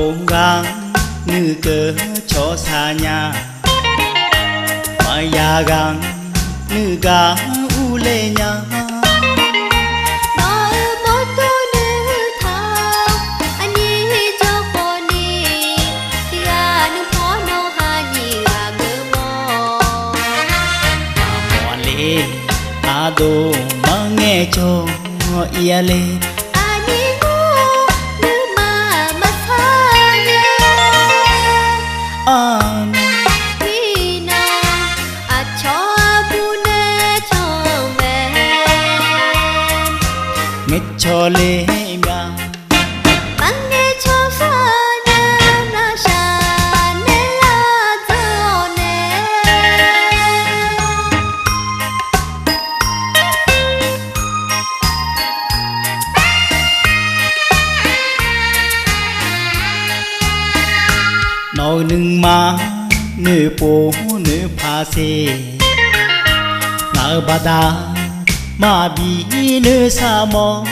cố gắng như cớ cho xa nhà mà ya gắng như gà u lê nhà ado mà nghe cho ia lê nghe cho lê mya nghe cho xa na sa nê la thơ nê nói nưng má nữ bố nữ pha xe ngờ bà đà mà bị nữ sa mò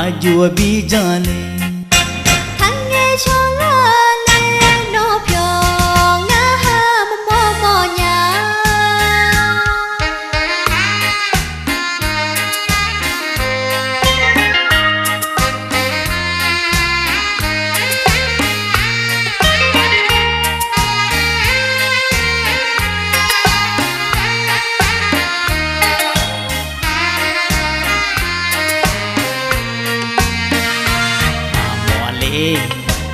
Ajua bi jale thang nghe cho la lê nó pyo ngã ha mo mo nhà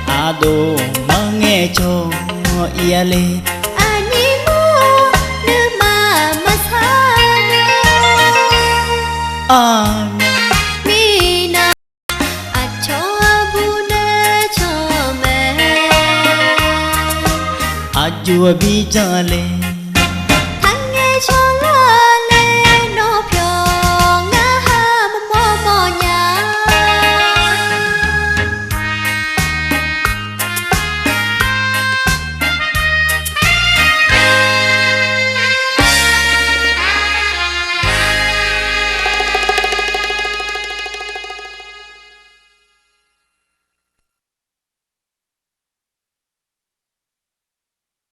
ado mà nghe cho ia lê ani mo nữ mà sa mi na cho bu ne cho mẹ ajua bi jale